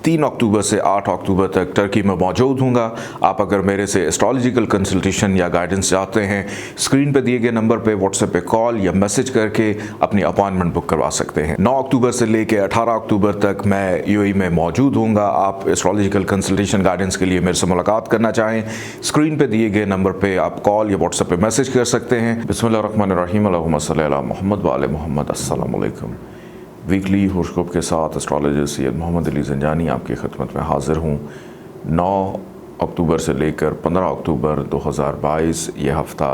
3 अक्टूबर से 8 अक्टूबर तक टर्की में मौजूद हूँगा। आप अगर मेरे से एस्ट्रोलॉजिकल कंसल्टेशन या गाइडेंस चाहते हैं, स्क्रीन पे दिए गए नंबर पे व्हाट्सएप पे कॉल या मैसेज करके अपनी अपॉइंटमेंट बुक करवा सकते हैं। 9 अक्टूबर से लेकर 18 अक्टूबर तक मैं यूएई में मौजूद हूँगा। आप एस्ट्रोलॉजिकल कंसल्टेशन गाइडेंस के लिए मेरे से मुलाकात करना चाहें, स्क्रीन पर दिए गए नंबर पर आप कॉल या व्हाट्सएप पर मैसेज कर सकते हैं। बिस्मिल्लाहिर्रहमानिर्रहीम, अल्लाहुम्मा सल्ली अला मुहम्मद व आले मुहम्मद। अस्सलामु अलैकुम। वीकली होरोस्कोप के साथ एस्ट्रोलॉजर सैयद मोहम्मद अली ज़ंजानी आपकी खिदमत में हाज़िर हूँ। 9 अक्टूबर से लेकर 15 अक्टूबर 2022 ये हफ़्ता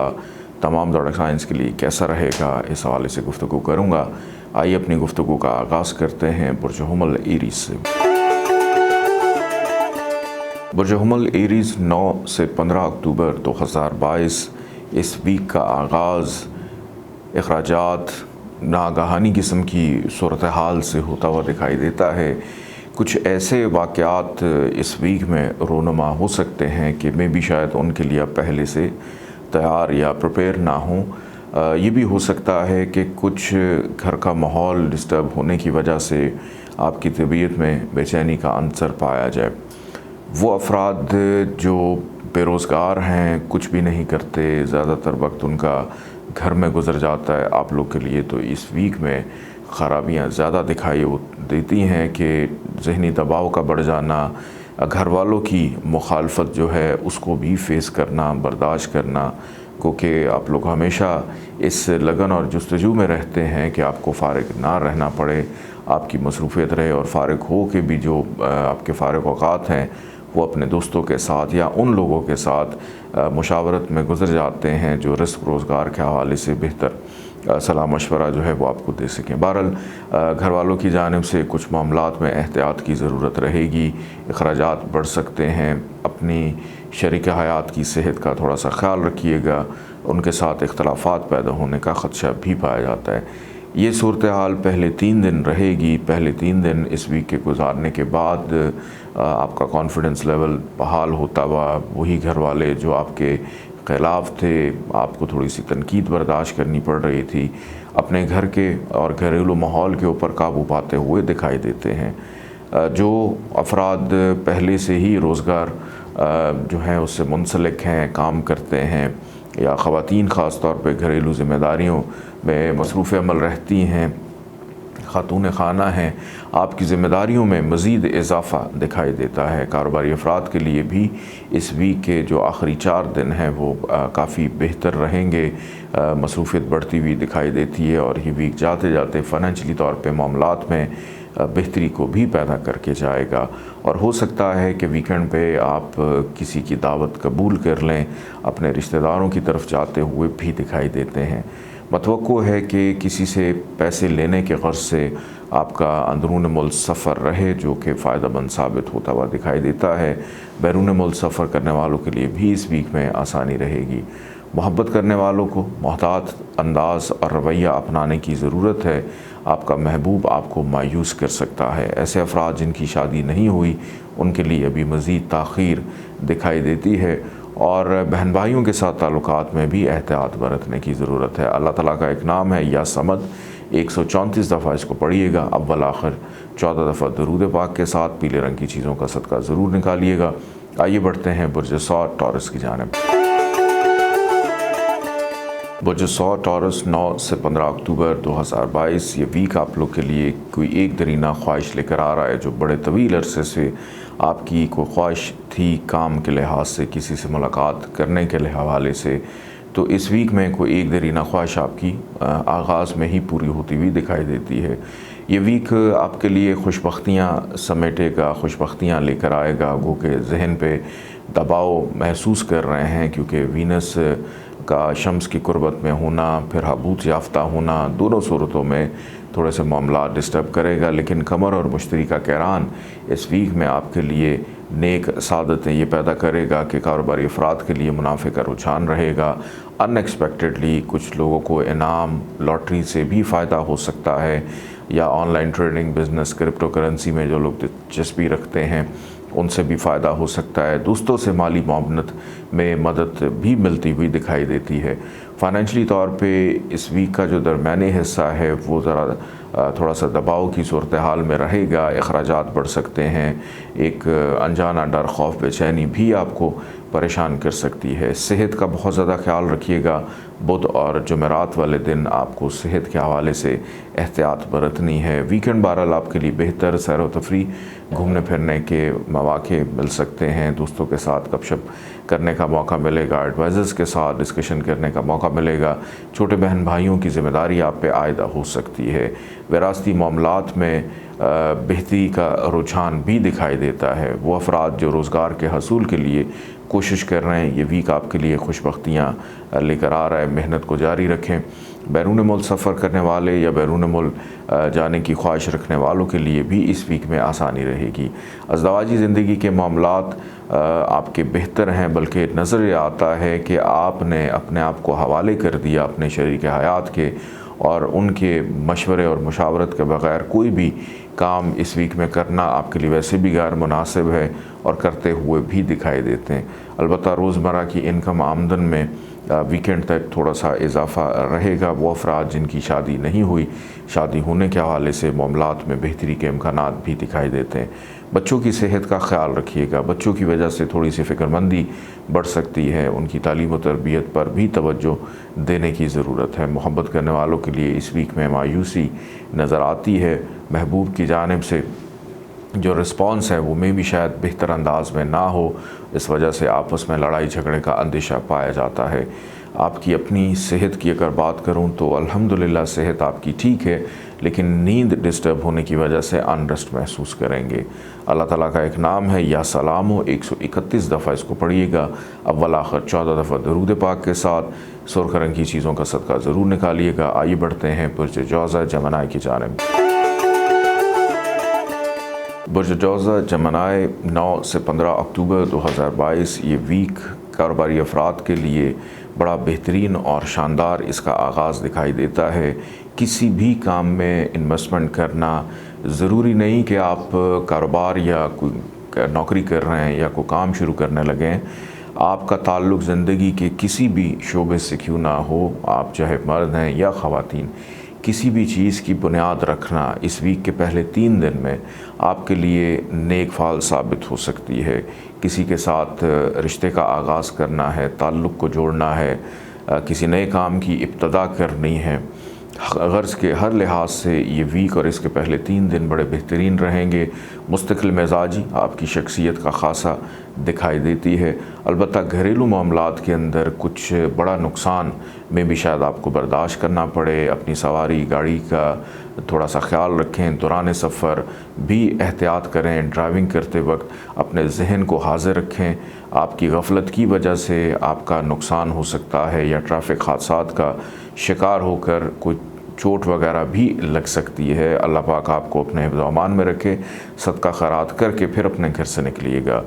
तमाम ज़ोडिएक साइंस के लिए कैसा रहेगा, इस हवाले से गुफ्तगू करूँगा। आइए अपनी गुफ्तगू का आगाज़ करते हैं बुर्ज हुमल एरीज़ से। बुर्ज हुमल एरीज़ 9 से 15 अक्टूबर 2022 इस वीक का आगाज़ अखराजात नागहानी किस्म की सूरत हाल से होता हुआ दिखाई देता है। कुछ ऐसे वाक़यात इस वीक में रोनुमा हो सकते हैं कि मैं भी शायद उनके लिए पहले से तैयार या प्रिपेयर ना हूँ। ये भी हो सकता है कि कुछ घर का माहौल डिस्टर्ब होने की वजह से आपकी तबीयत में बेचैनी का अंसर पाया जाए। वो अफराद जो बेरोज़गार हैं, कुछ भी नहीं करते, ज़्यादातर वक्त उनका घर में गुजर जाता है, आप लोग के लिए तो इस वीक में ख़राबियाँ ज़्यादा दिखाई देती हैं कि ज़हनी दबाव का बढ़ जाना, घर वालों की मुखालफत जो है उसको भी फ़ेस करना, बर्दाश्त करना, क्योंकि आप लोग हमेशा इस लगन और जुस्तजू में रहते हैं कि आपको फ़ारिग ना रहना पड़े, आपकी मसरूफ़ियत रहे, और फ़ारिग हो के भी जो आपके फ़ारिग औक़ात हैं वो अपने दोस्तों के साथ या उन लोगों के साथ मुशावरत में गुजर जाते हैं जो रिस्क रोज़गार के हवाले से बेहतर सलाह मशवरा जो है वो आपको दे सकें। बहरहाल घर वालों की जानिब से कुछ मामलात में एहतियात की ज़रूरत रहेगी, अखराजात बढ़ सकते हैं। अपनी शरीक हयात की सेहत का थोड़ा सा ख्याल रखिएगा, उनके साथ इख्तलाफात पैदा होने का ख़दशा भी पाया जाता है। ये सूरत हाल पहले 3 दिन रहेगी। पहले 3 दिन इस वीक के गुजारने के बाद आपका कॉन्फिडेंस लेवल बहाल होता हुआ, वही घर वाले जो आपके ख़िलाफ़ थे, आपको थोड़ी सी तनकीद बर्दाश्त करनी पड़ रही थी, अपने घर के और घरेलू माहौल के ऊपर काबू पाते हुए दिखाई देते हैं। जो अफराद पहले से ही रोज़गार जो है उससे मुंसलिक हैं, काम करते हैं, या ख़वातीन ख़ास तौर पे घरेलू ज़िम्मेदारियों में मसरूफ़ अमल रहती हैं, ख़ातून खाना हैं, आपकी ज़िम्मेदारियों में मज़ीद इजाफ़ा दिखाई देता है। कारोबारी अफराद के लिए भी इस वीक के जो आखिरी 4 दिन हैं वो काफ़ी बेहतर रहेंगे। मसरूफ़ियत बढ़ती हुई दिखाई देती है और ये वीक जाते जाते फ़ाइनेंशियली तौर पे मामलात में बेहतरी को भी पैदा करके जाएगा। और हो सकता है कि वीकेंड पे आप किसी की दावत कबूल कर लें, अपने रिश्तेदारों की तरफ जाते हुए भी दिखाई देते हैं। मतवक्को है कि किसी से पैसे लेने के गर्ज से आपका अंदरून मुल्क सफ़र रहे, जो कि फ़ायदेमंद साबित होता हुआ दिखाई देता है। बैरून मुल्क सफ़र करने वालों के लिए भी इस वीक में आसानी रहेगी। मोहब्बत करने वालों को मोहतात अंदाज़ और रवैया अपनाने की ज़रूरत है। आपका महबूब आपको मायूस कर सकता है। ऐसे अफराद जिनकी शादी नहीं हुई उनके लिए अभी मज़ीद ताख़ीर दिखाई देती है, और बहन भाइयों के साथ ताल्लुकात में भी एहतियात बरतने की ज़रूरत है। अल्लाह ताला का एक नाम है या समद, 134 दफ़ा इसको पढ़िएगा, अव्वल आखिर 14 दफ़ा दरूद पाक के साथ। पीले रंग की चीज़ों का सदका ज़रूर निकालिएगा। आइए बढ़ते हैं बुर्ज सौ टॉरस की जानिब। बुर्ज सौ टॉरस 9 से 15 अक्टूबर 2022 ये वीक आप लोग के लिए कोई एक दरीना ख्वाहिश लेकर आ रहा है, जो बड़े तवील अरसे से आपकी कोई ख्वाहिश थी काम के लिहाज से, किसी से मुलाकात करने के हवाले से। तो इस वीक में कोई एक दरीना ख्वाहिश आपकी आगाज़ में ही पूरी होती हुई दिखाई देती है। ये वीक आपके लिए खुशबख्तियाँ समेटेगा, खुशबख्तियाँ लेकर आएगा। गो के जहन पे दबाव महसूस कर रहे हैं, क्योंकि वीनस का शम्स की कुर्बत में होना, फिर हबूत याफ्ता होना, दोनों सूरतों में थोड़े से मामला डिस्टर्ब करेगा। लेकिन कमर और मुश्तरी का कहरान इस वीक में आपके लिए नेक सादतें ये पैदा करेगा कि कारोबारी अफराद के लिए मुनाफे का रुझान रहेगा। अनएक्सपेक्टेडली कुछ लोगों को इनाम, लॉटरी से भी फ़ायदा हो सकता है, या online trading, business, crypto currency में जो लोग दिलचस्पी रखते हैं उनसे भी फ़ायदा हो सकता है। दोस्तों से माली मामनत में मदद भी मिलती हुई दिखाई देती है। फाइनेंशली तौर पे इस वीक का जो दरमियानी हिस्सा है वो ज़रा थोड़ा सा दबाव की सूरत हाल में रहेगा। अखराजात बढ़ सकते हैं, एक अनजाना डर, खौफ, बेचैनी भी आपको परेशान कर सकती है। सेहत का बहुत ज़्यादा ख्याल रखिएगा। बुध और जुमेरात वाले दिन आपको सेहत के हवाले से एहतियात बरतनी है। वीकेंड बहरहाल आपके लिए बेहतर सैर व तफरी, घूमने फिरने के मौके मिल सकते हैं, दोस्तों के साथ गपशप करने का मौका मिलेगा, एडवाइज़र्स के साथ डिस्कशन करने का मौका मिलेगा। छोटे बहन भाइयों की ज़िम्मेदारी आप पे आयदा हो सकती है। विरासती मामलात में बेहतरी का रुझान भी दिखाई देता है। वो अफराद जो रोज़गार के हसूल के लिए कोशिश कर रहे हैं, ये वीक आपके लिए खुशबख्तियाँ लेकर आ रहा है। मेहनत को जारी रखें। बैरून मुल्क सफ़र करने वाले या बैरून मुल्क जाने की ख्वाहिश रखने वालों के लिए भी इस वीक में आसानी रहेगी। अज़दवाजी ज़िंदगी के मामलात आपके बेहतर हैं, बल्कि नज़र आता है कि आपने अपने आप को हवाले कर दिया अपने शरीक हयात के, और उनके मशवरे और मुशावरत के बग़ैर कोई भी काम इस वीक में करना आपके लिए वैसे भी गैर मुनासिब है और करते हुए भी दिखाई देते हैं। अलबत्ता रोज़मर्रा की इनकम आमदन में वीकेंड तक थोड़ा सा इजाफ़ा रहेगा। वो अफराद जिनकी शादी नहीं हुई, शादी होने के हवाले से मामलात में बेहतरी के इम्कानात भी दिखाई देते हैं। बच्चों की सेहत का ख्याल रखिएगा। बच्चों की वजह से थोड़ी सी फ़िक्रमंदी बढ़ सकती है। उनकी तालीम व तरबियत पर भी तवज्जो देने की ज़रूरत है। मोहब्बत करने वालों के लिए इस वीक में मायूसी नज़र आती है। महबूब की जानिब से जो रिस्पॉन्स है वो में भी शायद बेहतर अंदाज में ना हो, इस वजह से आपस में लड़ाई झगड़े का अंदेशा पाया जाता है। आपकी अपनी सेहत की अगर बात करूं तो अल्हम्दुलिल्लाह सेहत आपकी ठीक है, लेकिन नींद डिस्टर्ब होने की वजह से अनरेस्ट महसूस करेंगे। अल्लाह ताला का एक नाम है या सलाम हो, 131 दफ़ा इसको पढ़िएगा। अव्वल आखिर 14 दफ़ा दरूद पाक के साथ सुर्ख रंग की चीज़ों का सदका ज़रूर निकालिएगा। आइए बढ़ते हैं बुर्ज जौज़ा जमनाई की जानिब। बुर्ज जौज़ा जमनाई 9 से 15 अक्टूबर 2022 ये वीक कारोबारी अफराद के लिए बड़ा बेहतरीन और शानदार इसका आगाज़ दिखाई देता है। किसी भी काम में इन्वेस्टमेंट करना ज़रूरी नहीं कि आप कारोबार या कोई नौकरी कर रहे हैं या कोई काम शुरू करने लगें। आपका ताल्लुक़ ज़िंदगी के किसी भी शोबे से क्यों ना हो, आप चाहे मर्द हैं या ख़वातीन, किसी भी चीज़ की बुनियाद रखना इस वीक के पहले 3 दिन में आपके लिए नेक फाल साबित हो सकती है। किसी के साथ रिश्ते का आगाज़ करना है, ताल्लुक़ को जोड़ना है, किसी नए काम की इब्तदा करनी है, गर्ज़ के हर लिहाज से ये वीक और इसके पहले 3 दिन बड़े बेहतरीन रहेंगे। मुस्तकिल मिजाजी आपकी शख्सियत का ख़ासा दिखाई देती है। अलबत्ता घरेलू मामलात के अंदर कुछ बड़ा नुकसान में भी शायद आपको बर्दाश्त करना पड़े। अपनी सवारी गाड़ी का थोड़ा सा ख्याल रखें। दौरान सफ़र भी एहतियात करें। ड्राइविंग करते वक्त अपने जहन को हाज़िर रखें। आपकी गफलत की वजह से आपका नुकसान हो सकता है या ट्रैफिक हादसात का शिकार होकर कोई चोट वगैरह भी लग सकती है। अल्लाह पाक आपको अपने हिफ्ज़ व अमान में रखे। सदका खैरात करके फिर अपने घर से निकलिएगा।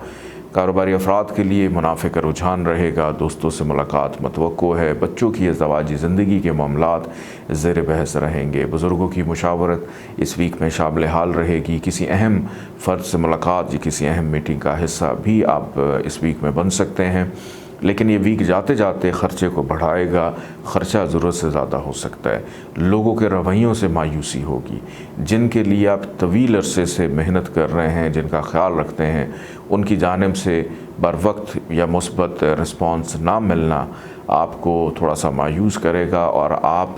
कारोबारी अफराद के लिए मुनाफे का रुझान रहेगा। दोस्तों से मुलाकात मतवक्को है। बच्चों की अज़दवाजी ज़िंदगी के मामलात ज़ेर बहस रहेंगे। बुज़ुर्गों की मुशावरत इस वीक में शामिल हाल रहेगी। किसी अहम फ़र्द से मुलाकात या किसी अहम मीटिंग का हिस्सा भी आप इस वीक में बन सकते हैं। लेकिन ये वीक जाते जाते ख़र्चे को बढ़ाएगा। ख़र्चा ज़रूरत से ज़्यादा हो सकता है। लोगों के रवैयों से मायूसी होगी। जिनके लिए आप तवील अरसे से मेहनत कर रहे हैं, जिनका ख्याल रखते हैं, उनकी जानिब से बर वक्त या मुस्बत रिस्पॉन्स ना मिलना आपको थोड़ा सा मायूस करेगा और आप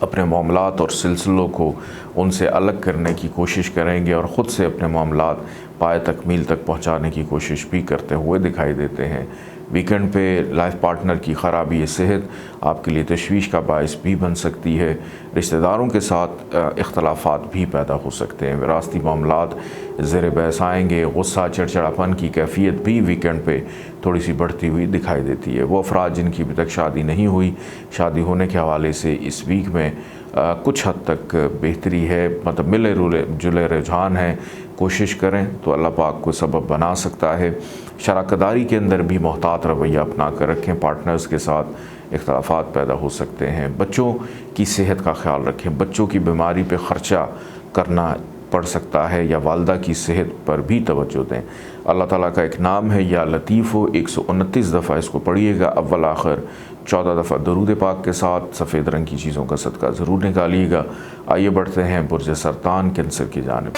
अपने मामलात और सिलसिलों को उनसे अलग करने की कोशिश करेंगे और ख़ुद से अपने मामलात पाए तकमील तक पहुँचाने की कोशिश भी करते हुए दिखाई देते हैं। वीकेंड पे लाइफ पार्टनर की ख़राबी सेहत आपके लिए तशवीश का बायस भी बन सकती है। रिश्तेदारों के साथ इख्तलाफात भी पैदा हो सकते हैं। विरासती मामलात ज़ेर बहस आएंगे। गुस्सा, चिड़चिड़ापन की कैफियत भी वीकेंड पे थोड़ी सी बढ़ती हुई दिखाई देती है। वो अफराद जिनकी अभी तक शादी नहीं हुई, शादी होने के हवाले से इस वीक में कुछ हद तक बेहतरी है, मतलब मिले जुले रुझान है। कोशिश करें तो अल्लाह पाक को सबब बना सकता है। शराकतदारी के अंदर भी मोहतात रवैया अपना कर रखें। पार्टनर्स के साथ इख्तलाफात पैदा हो सकते हैं। बच्चों की सेहत का ख्याल रखें। बच्चों की बीमारी पे ख़र्चा करना पड़ सकता है या वालदा की सेहत पर भी तवज्जो दें। अल्लाह ताला का एक नाम है या लतीफ़ हो, 129 दफ़ा इसको पढ़िएगा। अव्वल आखिर 14 दफ़ा दरूद पाक के साथ सफ़ेद रंग की चीज़ों का सदका ज़रूर निकालिएगा। आइए बढ़ते हैं बुर्ज सरतान कैंसर की जानिब।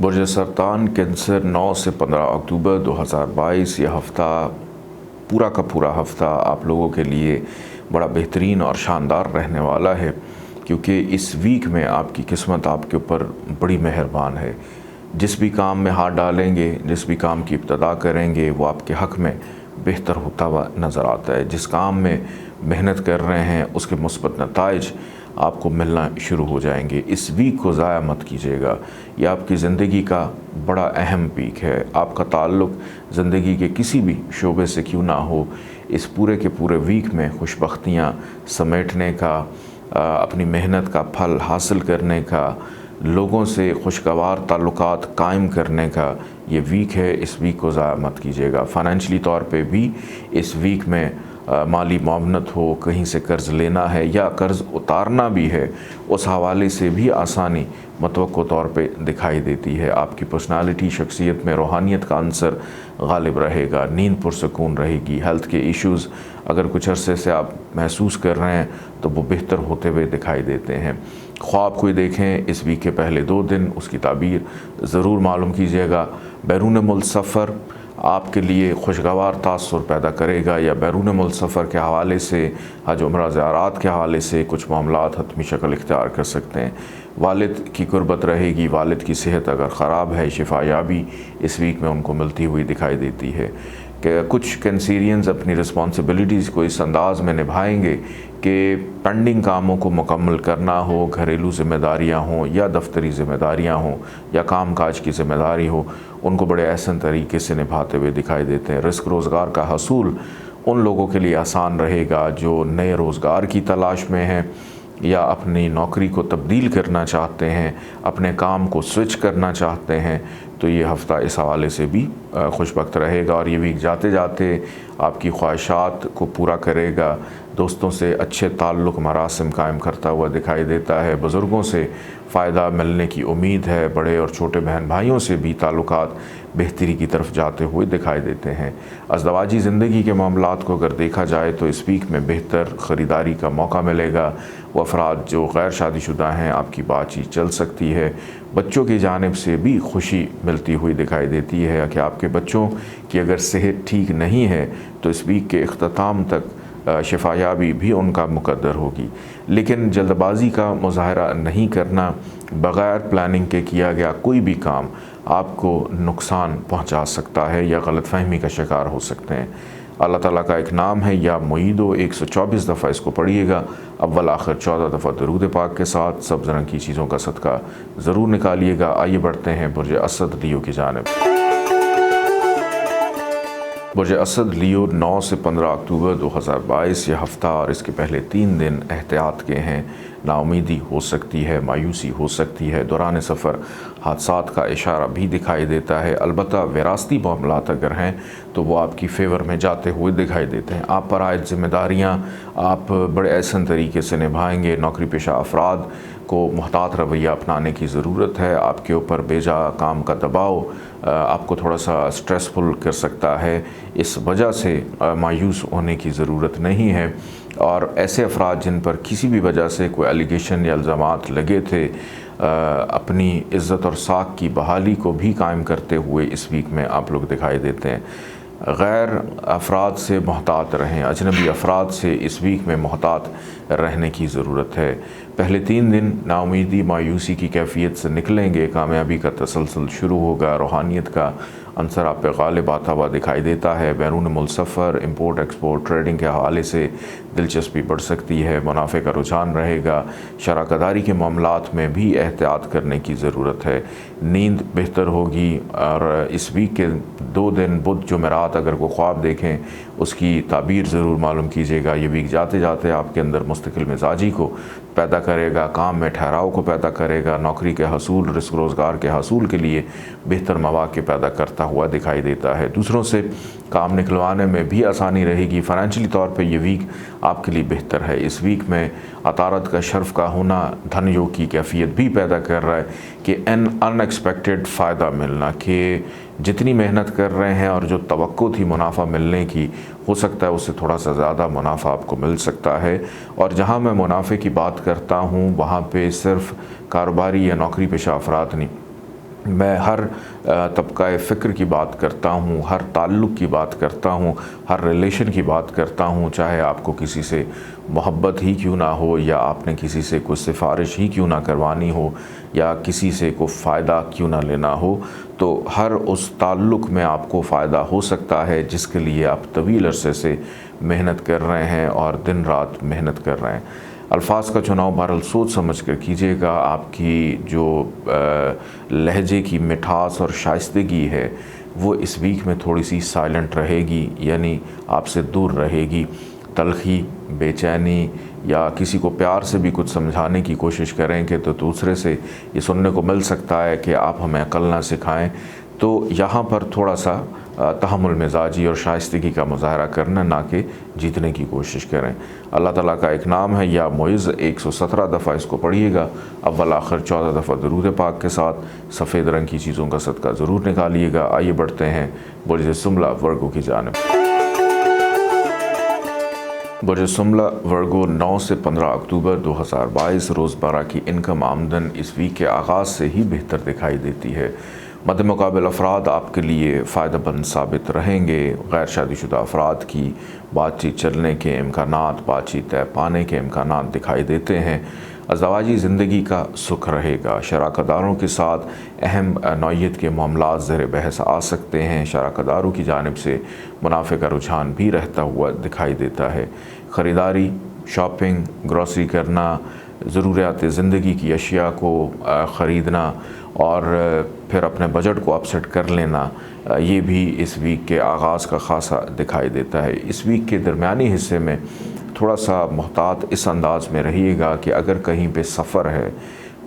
बुर्ज सरतान कैंसर 9 से 15 अक्टूबर 2022 यह हफ़्ता पूरा का पूरा हफ़्ता आप लोगों के लिए बड़ा बेहतरीन और शानदार रहने वाला है, क्योंकि इस वीक में आपकी किस्मत आपके ऊपर बड़ी मेहरबान है। जिस भी काम में हाथ डालेंगे, जिस भी काम की इब्तदा करेंगे, वो आपके हक़ में बेहतर होता हुआ नज़र आता है। जिस काम में मेहनत कर रहे हैं उसके मुस्बत नताइज आपको मिलना शुरू हो जाएंगे। इस वीक को ज़ाया मत कीजिएगा, यह आपकी ज़िंदगी का बड़ा अहम वीक है। आपका ताल्लुक़ ज़िंदगी के किसी भी शोबे से क्यों ना हो, इस पूरे के पूरे वीक में खुशबख्तियाँ समेटने का, अपनी मेहनत का फल हासिल करने का, लोगों से खुशगवार ताल्लुकात कायम करने का ये वीक है। इस वीक को ज़ाया मत कीजिएगा। फ़ाइनेंशली तौर पे भी इस वीक में माली मामनत हो, कहीं से कर्ज़ लेना है या कर्ज़ उतारना भी है, उस हवाले से भी आसानी मतवक्को तौर पे दिखाई देती है। आपकी पर्सनालिटी, शख्सियत में रूहानियत का अंसर गालिब रहेगा, नींद पुरसकून रहेगी। हेल्थ के इश्यूज़ अगर कुछ अरसे से आप महसूस कर रहे हैं तो वो बेहतर होते हुए दिखाई देते हैं। ख्वाब कोई देखें इस वीक के पहले 2 दिन, उसकी ताबीर ज़रूर मालूम कीजिएगा। बैरून मुल्क सफ़र आपके लिए खुशगवार तासुर पैदा करेगा, या बैरून मुल्क सफ़र के हवाले से, हज उम्रा ज़ियारात के हवाले से कुछ मामलात हतमी शक्ल इख्तियार कर सकते हैं। वालिद की कुर्बत रहेगी। वालिद की सेहत अगर ख़राब है, शिफायाबी इस वीक में उनको मिलती हुई दिखाई देती है। कि कुछ कैंसरियंस अपनी रिस्पॉन्सिबिलिटीज़ को इस अंदाज़ में निभाएंगे कि पेंडिंग कामों को मुकम्मल करना हो, घरेलू ज़िम्मेदारियाँ हों या दफ्तरी ज़िम्मेदारियाँ हों या काम काज की ज़िम्मेदारी हो, उनको बड़े एहसन तरीके से निभाते हुए दिखाई देते हैं। रिस्क रोज़गार का हसूल उन लोगों के लिए आसान रहेगा जो नए रोज़गार की तलाश में हैं या अपनी नौकरी को तब्दील करना चाहते हैं, अपने काम को स्विच करना चाहते हैं। तो ये हफ़्ता इस हवाले से भी खुशबख्त रहेगा और ये वीक जाते जाते आपकी ख्वाहिशात को पूरा करेगा। दोस्तों से अच्छे ताल्लुक़ मरासिम कायम करता हुआ दिखाई देता है। बुज़ुर्गों से फ़ायदा मिलने की उम्मीद है। बड़े और छोटे बहन भाइयों से भी ताल्लुकात बेहतरी की तरफ जाते हुए दिखाई देते हैं। अज़दवाजी ज़िंदगी के मामलात को अगर देखा जाए तो इस वीक में बेहतर ख़रीदारी का मौका मिलेगा। वो अफराद जो गैर शादीशुदा हैं, आपकी बातचीत चल सकती है। बच्चों की जानिब से भी खुशी मिलती हुई दिखाई देती है कि आपके बच्चों की अगर सेहत ठीक नहीं है तो इस वीक के इख्तिताम तक शिफायाबी भी उनका मुकद्दर होगी। लेकिन जल्दबाजी का मुज़ाहरा नहीं करना, बग़ैर प्लानिंग के किया गया कोई भी काम आपको नुकसान पहुंचा सकता है या गलतफ़हमी का शिकार हो सकते हैं। अल्लाह ताला का एक नाम है या मुईदो, 124 दफ़ा इसको पढ़िएगा। अव्वल आखिर 14 दफ़ा दरूद पाक के साथ सब्ज़ रंग की चीज़ों का सदका ज़रूर निकालिएगा। आइए बढ़ते हैं बुर्ज असद लियो की जानिब। बुर्ज असद लियो 9 से 15 अक्टूबर 2022 यह हफ़्ता और इसके पहले 3 दिन एहतियात के हैं। नाउमीदी हो सकती है, मायूसी हो सकती है, दौरान सफ़र हादसात का इशारा भी दिखाई देता है। अलबत्ता विरासती मामलात अगर हैं तो वो आपकी फ़ेवर में जाते हुए दिखाई देते हैं। आप पर आयद ज़िम्मेदारियाँ आप बड़े ऐसन तरीके से निभाएंगे। नौकरी पेशा अफराद को मुहतात रवैया अपनाने की ज़रूरत है। आपके ऊपर बेजा काम का दबाव आपको थोड़ा सा स्ट्रेसफुल कर सकता है। इस वजह से मायूस होने की ज़रूरत नहीं है। और ऐसे अफराद जिन पर किसी भी वजह से कोई एलिगेशन या इल्ज़ामात लगे थे, अपनी इज़्ज़त और साख की बहाली को भी कायम करते हुए इस वीक में आप लोग दिखाई देते हैं। गैर अफराद से मोहतात रहें, अजनबी अफराद से इस वीक में मोहतात रहने की ज़रूरत है। पहले 3 दिन नाउमीदी मायूसी की कैफियत से निकलेंगे, कामयाबी का तसलसल शुरू होगा, रूहानियत का अंसर आप पे गालिब आता हुआ दिखाई देता है। बैरून मुल्क सफ़र, इंपोर्ट एक्सपोर्ट, ट्रेडिंग के हवाले से दिलचस्पी बढ़ सकती है, मुनाफे का रुझान रहेगा। शराकदारी के मामलात में भी एहतियात करने की ज़रूरत है। नींद बेहतर होगी और इस वीक के 2 दिन बुध जुमेरात अगर को ख्वाब देखें उसकी ताबीर ज़रूर मालूम कीजिएगा। ये वीक जाते जाते आपके अंदर मुस्तकिल मिजाजी को पैदा करेगा, काम में ठहराव को पैदा करेगा, नौकरी के हसूल, रिस्क रोज़गार के हसूल के लिए बेहतर मौक़े पैदा करता हुआ दिखाई देता है। दूसरों से काम निकलवाने में भी आसानी रहेगी। फाइनेंशियली तौर पे ये वीक आपके लिए बेहतर है। इस वीक में अतारत का शर्फ का होना धन योग की कैफियत भी पैदा कर रहा है कि अनएक्सपेक्टेड फ़ायदा मिलना, कि जितनी मेहनत कर रहे हैं और जो तवक्को थी मुनाफा मिलने की, हो सकता है उससे थोड़ा सा ज़्यादा मुनाफा आपको मिल सकता है। और जहां मैं मुनाफे की बात करता हूं वहां पे सिर्फ कारोबारी या नौकरी पेशा अफराद नहीं, मैं हर तबका फ़िक्र की बात करता हूँ, हर ताल्लुक़ की बात करता हूँ, हर रिलेशन की बात करता हूँ। चाहे आपको किसी से मोहब्बत ही क्यों ना हो, या आपने किसी से कोई सिफारिश ही क्यों ना करवानी हो, या किसी से कोई फ़ायदा क्यों ना लेना हो, तो हर उस ताल्लुक़ में आपको फ़ायदा हो सकता है जिसके लिए आप तवील अरसे से मेहनत कर रहे हैं और दिन रात मेहनत कर रहे हैं। अल्फाज का चुनाव बहरहाल सोच समझ कर कीजिएगा। आपकी जो लहजे की मिठास और शाइस्तगी है वो इस वीक में थोड़ी सी साइलेंट रहेगी, यानी आपसे दूर रहेगी। तलखी, बेचैनी या किसी को प्यार से भी कुछ समझाने की कोशिश करेंगे तो दूसरे से ये सुनने को मिल सकता है कि आप हमें अकल ना सिखाएं। तो यहाँ पर थोड़ा सा तहम्मुल मिजाजी और शाइस्तगी का मुजाहरा करना, ना कि जीतने की कोशिश करें। अल्लाह ताला का एक नाम है या मुइज़, 117 दफ़ा इसको पढ़िएगा, अव्वल आखिर 14 दफ़ा दरूद पाक के साथ। सफ़ेद रंग की चीज़ों का सदका ज़रूर निकालिएगा। आइए बढ़ते हैं बुर्ज सुमला वर्गो की जानिब। बुर्ज सुमला वर्गो 9 से 15 अक्टूबर 2022 रोज़मर्रा की इनकम आमदन इस वीक के आगाज़ से ही बेहतर दिखाई देती है। मद्दे मुकाबिल अफराद आपके लिए फ़ायदेमंद साबित रहेंगे। गैर शादीशुदा अफराद की बातचीत चलने के इम्कानात, बातचीत तय पाने के इम्कानात दिखाई देते हैं। अज़दवाजी ज़िंदगी का सुख रहेगा। शराकतदारों के साथ अहम नौइयत के मामलात ज़ेर बहस आ सकते हैं। शराकतदारों की जानिब से मुनाफे का रुझान भी रहता हुआ दिखाई देता है। ख़रीदारी, शॉपिंग, ग्रॉसरी करना, ज़रूरियात ज़िंदगी की अशिया को ख़रीदना और फिर अपने बजट को अपसेट कर लेना, ये भी इस वीक के आगाज़ का ख़ासा दिखाई देता है। इस वीक के दरमियानी हिस्से में थोड़ा सा मोहतात इस अंदाज़ में रहिएगा कि अगर कहीं पे सफ़र है,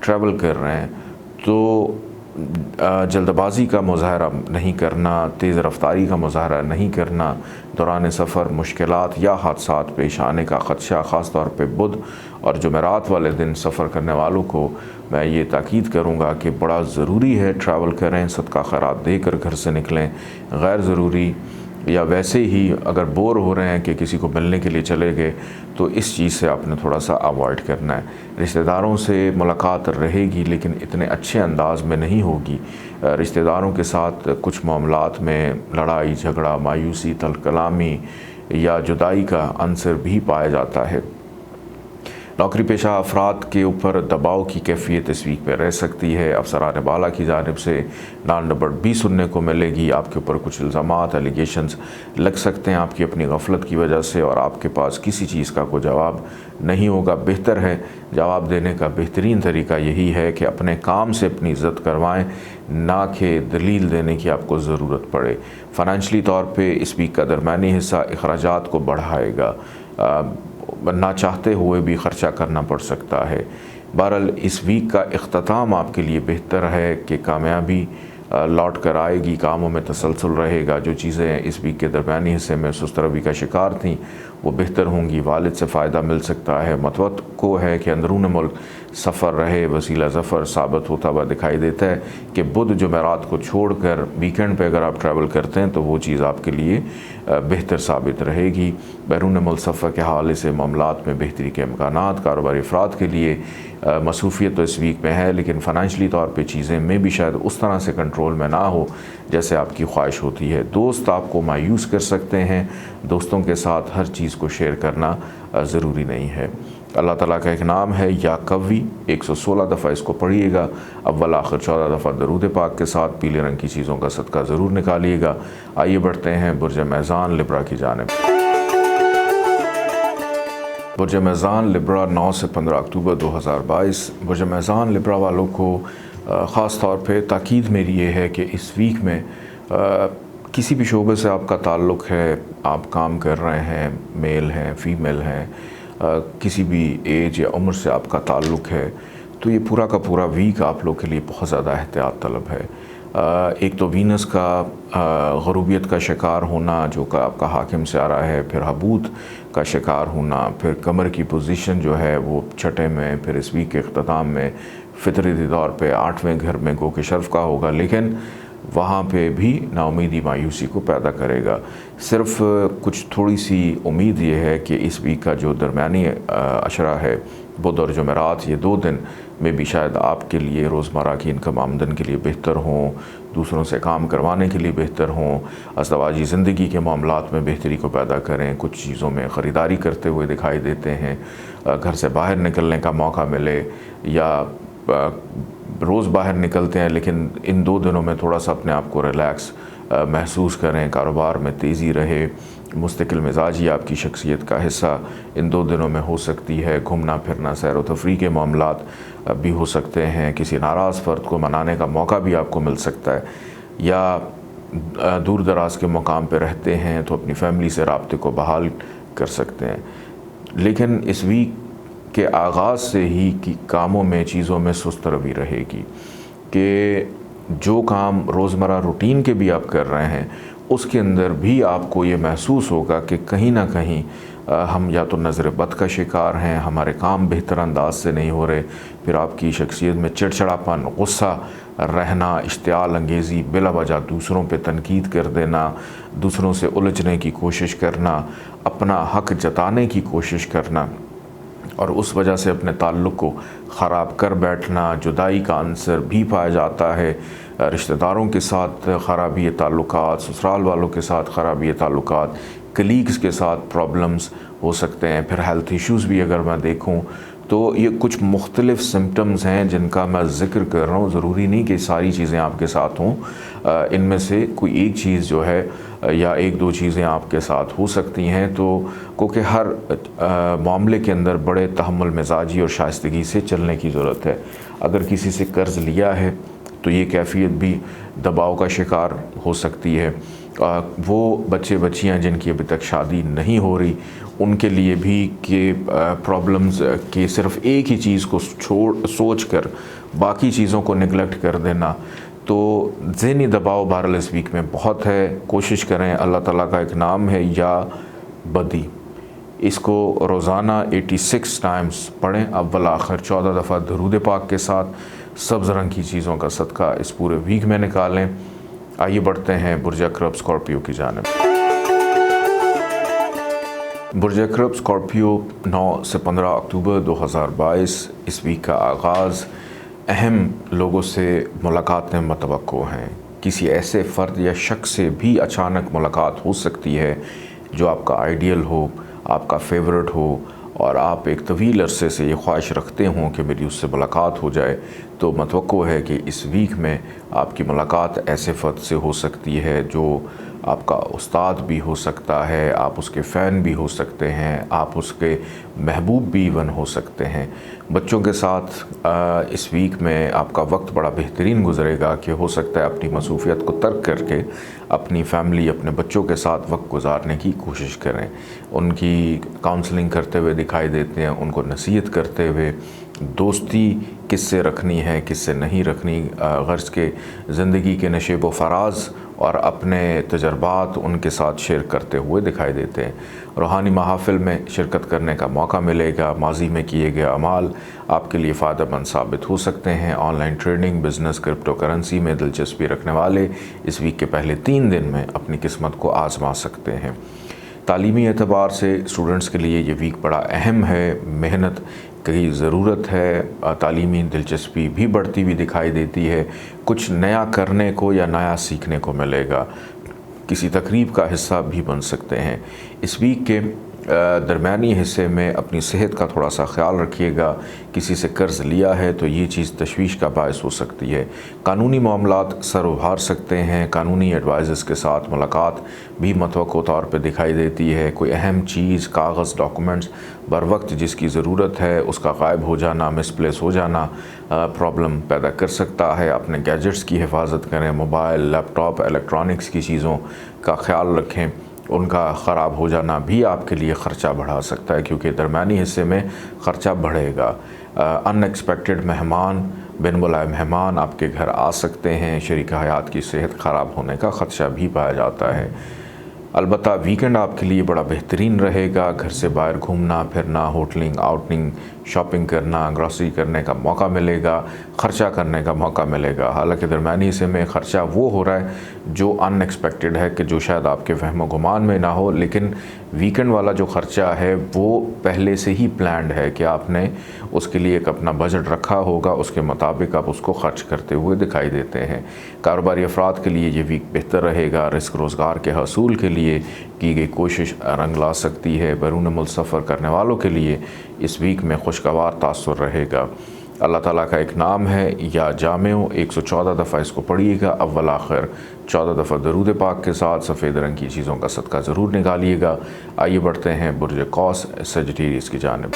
ट्रैवल कर रहे हैं, तो जल्दबाजी का मुजाहरा नहीं करना, तेज़ रफ्तारी का मुजाहरा नहीं करना। दौरान सफ़र मुश्किलात या हादसात पेश आने का ख़दशा, ख़ास तौर पे बुध और जुमेरात वाले दिन सफ़र करने वालों को मैं ये ताकीद करूँगा कि बड़ा ज़रूरी है ट्रैवल करें, सदका खैरात देकर घर से निकलें। गैर ज़रूरी या वैसे ही अगर बोर हो रहे हैं कि किसी को मिलने के लिए चले गए, तो इस चीज़ से आपने थोड़ा सा अवॉइड करना है। रिश्तेदारों से मुलाकात रहेगी लेकिन इतने अच्छे अंदाज में नहीं होगी। रिश्तेदारों के साथ कुछ मामलात में लड़ाई झगड़ा, मायूसी, तलकलामी या जुदाई का अंसर भी पाया जाता है। नौकरी पेशा अफराद के ऊपर दबाव की कैफियत इस वीक में रह सकती है। अफसरान बाला की जानिब से नान डबड़ भी सुनने को मिलेगी। आपके ऊपर कुछ इल्ज़ामात, एलिगेशंस लग सकते हैं आपकी अपनी गफलत की वजह से, और आपके पास किसी चीज़ का कोई जवाब नहीं होगा। बेहतर है, जवाब देने का बेहतरीन तरीका यही है कि अपने काम से अपनी इज़्ज़त करवाएं, ना कि दलील देने की आपको ज़रूरत पड़े। फ़ाइनेंशली तौर पे इस वीक का दरमियानी हिस्सा अखराजात को बढ़ाएगा, ना चाहते हुए भी ख़र्चा करना पड़ सकता है। बहरहाल इस वीक का इख्तिताम आपके लिए बेहतर है कि कामयाबी लौट कर आएगी, कामों में तसलसल रहेगा। जो चीज़ें इस वीक के दरमियानी हिस्से में सुस्त रवि का शिकार थीं वो बेहतर होंगी। वालिद से फ़ायदा मिल सकता है। मतवक्को है कि अंदरून मुल्क सफ़र रहे वसीला ज़फ़र साबित होता हुआ दिखाई देता है कि बुध जुमेरात को छोड़कर वीकेंड पे अगर आप ट्रैवल करते हैं तो वो चीज़ आपके लिए बेहतर साबित रहेगी। बैरून मुल्क सफ़र के हवाले से मामलात में बेहतरी के इम्कानात। कारोबारी अफराद के लिए मसरूफ़ियत तो इस वीक में है, लेकिन फ़ाइनेंशली तौर पे चीज़ें में भी शायद उस तरह से कंट्रोल में ना हो जैसे आपकी ख्वाहिश होती है। दोस्त आपको मायूस कर सकते हैं। दोस्तों के साथ हर चीज़ को शेयर करना ज़रूरी नहीं है। अल्लाह ताला का एक नाम है या कवी, 116 दफ़ा इसको पढ़िएगा। अव्वल आखिर 14 दफ़ा दरूद पाक के साथ पीले रंग की चीज़ों का सदका ज़रूर निकालिएगा। आइए बढ़ते हैं बुर्ज मेज़ान लिब्रा की जानिब। बुर्ज मेज़ान लिब्रा 9 से 15 अक्टूबर 2022। बुर्ज मेज़ान लिब्रा वालों को ख़ास तौर पे ताकीद मेरी ये है कि इस वीक में किसी भी शोबे से आपका ताल्लुक़ है, आप काम कर रहे हैं, मेल हैं, फ़ीमेल हैं, किसी भी एज या उम्र से आपका ताल्लुक़ है, तो ये पूरा का पूरा वीक आप लोग के लिए बहुत ज़्यादा एहतियात तलब है। एक तो वीनस का ग़रूबियत का शिकार होना जो कि आपका हाकिम से आ रहा है, फिर हबूत का शिकार होना, फिर कमर की पोजीशन जो है वो छठे में, फिर इस वीक के अख्ताम में फितरती तौर पे 8वें घर में गो के शर्फ का होगा, लेकिन वहाँ पे भी नाउमीदी मायूसी को पैदा करेगा। सिर्फ कुछ थोड़ी सी उम्मीद ये है कि इस वीक का जो दरमियानी अशरा है बुध और जुमेरात, ये 2 दिन में भी शायद आपके लिए रोज़मर्रा की इनकम आमदन के लिए बेहतर हों, दूसरों से काम करवाने के लिए बेहतर हों, अज़दवाजी ज़िंदगी के मामलात में बेहतरी को पैदा करें, कुछ चीज़ों में ख़रीदारी करते हुए दिखाई देते हैं, घर से बाहर निकलने का मौका मिले, या रोज़ बाहर निकलते हैं लेकिन इन 2 दिनों में थोड़ा सा अपने आप को रिलैक्स महसूस करें, कारोबार में तेज़ी रहे, मुस्तकिल मिजाजी आपकी शख्सियत का हिस्सा इन 2 दिनों में हो सकती है। घूमना फिरना, सैर व तफरीह के मामलात भी हो सकते हैं, किसी नाराज़ फ़र्द को मनाने का मौका भी आपको मिल सकता है, या दूर दराज के मुकाम पर रहते हैं तो अपनी फ़ैमिली से राब्ते को बहाल कर सकते हैं। लेकिन इस वीक के आगाज़ से ही कि कामों में, चीज़ों में सुस्त रवि रहेगी कि जो काम रोज़मर्रा रूटीन के भी आप कर रहे हैं उसके अंदर भी आपको ये महसूस होगा कि कहीं ना कहीं हम या तो नज़र बद का शिकार हैं, हमारे काम बेहतर अंदाज से नहीं हो रहे, फिर आपकी शख्सियत में चिड़चिड़ापन, गुस्सा रहना, इश्तियाल अंगेज़ी, बिला वजह दूसरों पे तनकीद कर देना, दूसरों से उलझने की कोशिश करना, अपना हक़ जताने की कोशिश करना और उस वजह से अपने ताल्लुक़ को ख़राब कर बैठना। जुदाई का अंसर भी पाया जाता है, रिश्तेदारों के साथ ख़राबी ताल्लुकात, ससुराल वालों के साथ ख़राबी ताल्लुकात, कलीग्स के साथ प्रॉब्लम्स हो सकते हैं। फिर हेल्थ इश्यूज़ भी अगर मैं देखूं तो ये कुछ मुख्तलिफ़ सिम्टम्स हैं जिनका मैं ज़िक्र कर रहा हूँ। ज़रूरी नहीं कि सारी चीज़ें आपके साथ हों, इनमें से कोई एक चीज़ जो है या 1-2 चीज़ें आपके साथ हो सकती हैं। तो क्योंकि हर मामले के अंदर बड़े तहम्मुल मिजाजी और शाइस्तगी से चलने की ज़रूरत है। अगर किसी से कर्ज़ लिया है तो ये कैफ़ियत भी दबाव का शिकार हो सकती है। वो बच्चे बच्चियां जिनकी अभी तक शादी नहीं हो रही उनके लिए भी कि प्रॉब्लम्स के सिर्फ़ एक ही चीज़ को सोच कर बाकी चीज़ों को निगलेक्ट कर देना, तो ज़हनी दबाव बहरहाल इस वीक में बहुत है। कोशिश करें, अल्लाह ताला का एक नाम है या बदी, इसको रोज़ाना 86 टाइम्स पढ़ें, अव्वल आखिर 14 दफ़ा दरूद पाक के साथ सब्ज़ रंग की चीज़ों का सदका इस पूरे वीक में निकालें। आइए बढ़ते हैं बुर्ज अक़रब स्कॉर्पियो की जानिब। बुर्ज अक़रब स्कॉर्पियो 9 से 15 अक्टूबर 2022 इस वीक का आगाज़ अहम लोगों से मुलाकातें मतवक्को हैं। किसी ऐसे फ़र्द या शख्स से भी अचानक मुलाकात हो सकती है जो आपका आइडियल हो, आपका फेवरेट हो और आप एक तवील अरसे से ये ख्वाहिश रखते हों कि मेरी उससे मुलाकात हो जाए। तो मतवक्को है कि इस वीक में आपकी मुलाकात ऐसे फ़र्द से हो सकती है जो आपका उस्ताद भी हो सकता है, आप उसके फ़ैन भी हो सकते हैं, आप उसके महबूब भी इवन हो सकते हैं। बच्चों के साथ इस वीक में आपका वक्त बड़ा बेहतरीन गुजरेगा कि हो सकता है अपनी मसरूफ़ियत को तर्क करके अपनी फ़ैमिली, अपने बच्चों के साथ वक्त गुजारने की कोशिश करें। उनकी काउंसलिंग करते हुए दिखाई देते हैं, उनको नसीहत करते हुए, दोस्ती किससे रखनी है किससे नहीं रखनी, गर्ज़ के ज़िंदगी के नशेब व फराज और अपने तजर्बात उनके साथ शेयर करते हुए दिखाई देते हैं। रूहानी महाफ़िल में शिरकत करने का मौका मिलेगा। माजी में किए गए अमाल आपके लिए फ़ायदेमंद साबित हो सकते हैं। Online trading, business, crypto currency में दिलचस्पी रखने वाले इस वीक के पहले 3 दिन में अपनी किस्मत को आज़मा सकते हैं। तालीमी एतबार से स्टूडेंट्स के लिए ये वीक बड़ा अहम है। मेहनत की ज़रूरत है, तालीमी दिलचस्पी भी बढ़ती हुई दिखाई देती है। कुछ नया करने को या नया सीखने को मिलेगा। किसी तकरीब का हिस्सा भी बन सकते हैं। इस वीक के दरमियानी हिस्से में अपनी सेहत का थोड़ा सा ख्याल रखिएगा। किसी से कर्ज़ लिया है तो ये चीज़ तशवीश का बायस हो सकती है। कानूनी मामलात सर उभार सकते हैं। कानूनी एडवाइज़र्स के साथ मुलाकात भी मतवक्को तौर पे दिखाई देती है। कोई अहम चीज़, कागज़, डॉक्यूमेंट्स बर वक्त जिसकी ज़रूरत है उसका गायब हो जाना, मिसप्लेस हो जाना प्रॉब्लम पैदा कर सकता है। अपने गैजेट्स की हिफाजत करें। मोबाइल, लैपटॉप, इलेक्ट्रॉनिक्स की चीज़ों का ख्याल रखें। उनका ख़राब हो जाना भी आपके लिए ख़र्चा बढ़ा सकता है क्योंकि दरमियानी हिस्से में ख़र्चा बढ़ेगा। अनएक्सपेक्टेड मेहमान बिनबुलाए मेहमान आपके घर आ सकते हैं। शरीक हयात की सेहत ख़राब होने का ख़दशा भी पाया जाता है। अलबत्ता वीकेंड आपके लिए बड़ा बेहतरीन रहेगा। घर से बाहर घूमना फिरना, होटलिंग, आउटिंग, शॉपिंग करना, ग्रॉसरी करने का मौका मिलेगा, ख़र्चा करने का मौका मिलेगा। हालांकि दरमियानी हिस्से में ख़र्चा वो हो रहा है जो अनएक्सपेक्टेड है, कि जो शायद आपके वहमो गुमान में ना हो, लेकिन वीकेंड वाला जो ख़र्चा है वो पहले से ही प्लान्ड है कि आपने उसके लिए एक अपना बजट रखा होगा, उसके मुताबिक आप उसको खर्च करते हुए दिखाई देते हैं। कारोबारी अफराद के लिए ये वीक बेहतर रहेगा। रिस्क रोज़गार के हसूल के लिए की गई कोशिश रंग ला सकती है। बैरून मुल्क सफ़र करने वालों के लिए इस वीक में खुशगवार तासुर रहेगा। अल्लाह ताला का एक नाम है या जामिओ, 114 दफ़ा इसको पढ़िएगा अव्वल आखिर, 14 दफ़ा दरूद पाक के साथ। सफ़ेद रंग की चीज़ों का सदका ज़रूर निकालिएगा। आइए बढ़ते हैं बुर्ज कौस सजिटेरियस की जानिब।